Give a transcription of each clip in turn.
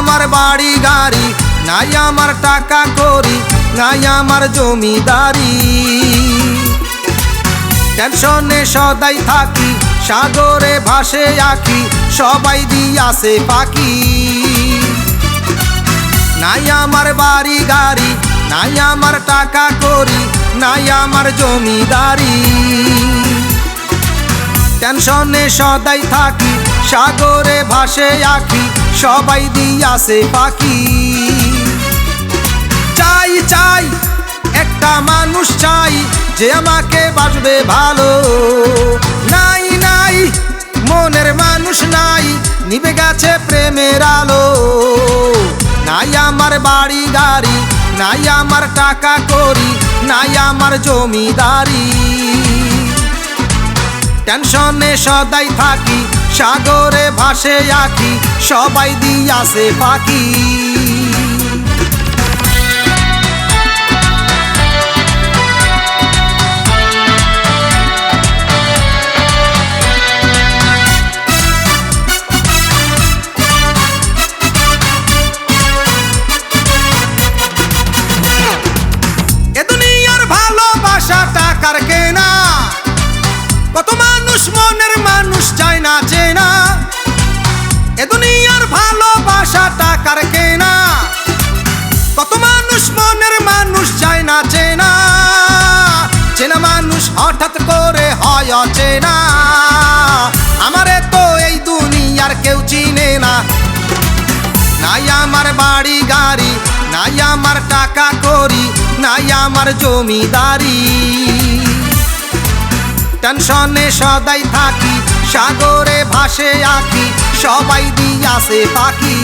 আমার বাড়ি গাড়ি, নাই আমার টাকা করি, নাই আমার জমিদারি। টেনশনে সদাই থাকি, সাগরে ভাসে আঁকি, সবাই দিয়াছে পাখি। নাই আমার বাড়ি গাড়ি, নাই আমার টাকা করি, নাই আমার জমিদারি। টেনশনে সদাই থাকি, সাগরে ভাসে আঁকি, সবাই দিয়াছে পাখি। চাই চাই একটা মানুষ চাই, যে আমাকে বাসবে ভালো। নাই নাই মনের মানুষ নাই, নিভে গেছে প্রেমের আলো। নাই আমার বাড়ি গাড়ি, নাই আমার টাকা করি, নাই আমার জমিদারি। টেনশনে সদাই থাকি, সাগরে ভাসে আঁকি, সবাই দিয়াছে পাখি। এ দুনিয়ার ভালোবাসা টাকার কেনা, কত মানুষ মনের মানুষ চায় না চেনা। এ দুনিয়ার ভালোবাসা টাকার কেনা, কত মানুষ মনের মানুষ চায় না চেনা। চেনা মানুষ হঠাৎ করে হয় অচেনা, আমারে তো এই দুনিয়ার কেউ চিনে না। নাই আমার বাড়ি গাড়ি, নাই আমার টাকা করি, নাই আমার জমিদারি। টেনশনে সদাই থাকি, সাগরে ভাসে আঁকি, সবাই দিয়াছে পাখি।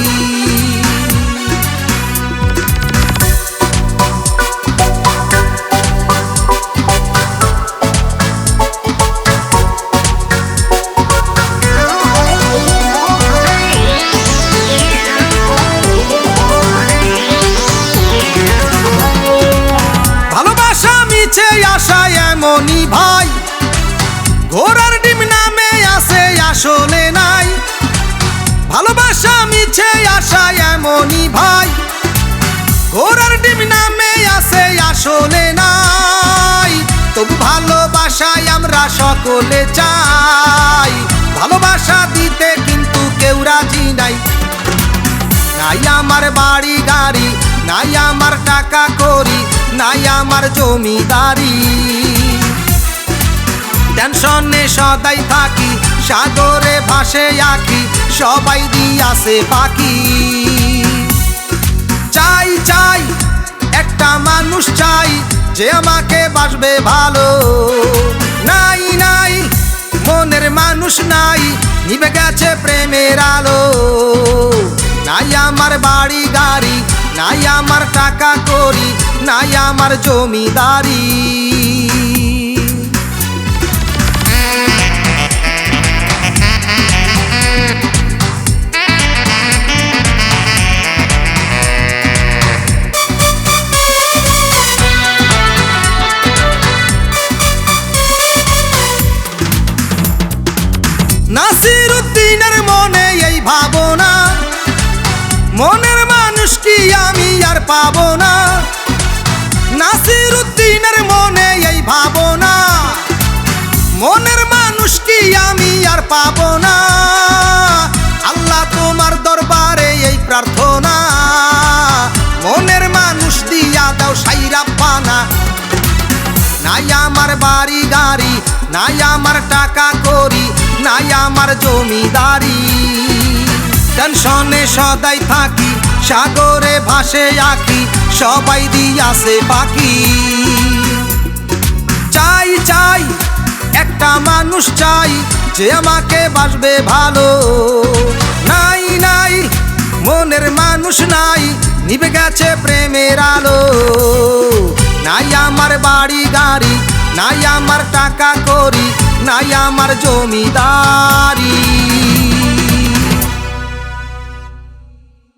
ভালোবাসা মিছে আশা এমনই ভাই, ঘোড়ার ডিম নামে আসে আসলে নাই। ভালোবাসা মিছে আশা এমনই ভাই, ঘোড়ার ডিম নামে আসে আসলে নাই। তবু ভালোবাসায় আমরা সকলে চাই, ভালোবাসা দিতে কিন্তু কেউ রাজি নাই। নাই আমার বাড়ি গাড়ি, নাই আমার টাকা করি, নাই আমার জমিদারি। টেনশনে সদাই থাকি, সাগরে ভাসে আঁকি, সবাই দিয়াছে পাখি। চাই চাই একটা মানুষ চাই, যে আমাকে বাসবে ভালো। নাই নাই মনের মানুষ নাই, নিভে গেছে প্রেমের আলো। নাই আমার বাড়ি গাড়ি, নাই আমার টাকা করি, নাই আমার জমিদারি। নাসিরউদ্দিনের মনে এই ভাবনা, মনের মানুষ কি আমি আর পাবো না। নাসিরউদ্দিনের মনে এই ভাবনা, মনের মানুষ কি আমি আর পাবো না। আল্লাহ তোমার দরবারে এই প্রার্থনা, মনের মানুষ দিয়া দাও সাইরা পানা। নাই আমার বাড়ি গাড়ি, নাই আমার টাকা করি, নাই আমার জমিদারি। টেনশনে সদাই থাকি, সাগরে ভাসে আঁকি, সবাই দিয়াছে পাখি। চাই চাই একটা মানুষ চাই, যে আমাকে বাসবে ভালো। নাই নাই মনের মানুষ নাই, নিভে গেছে প্রেমের আলো। নাই আমার বাড়ি গাড়ি, নাই আমার টাকা করি, নাই আমার জমিদারি।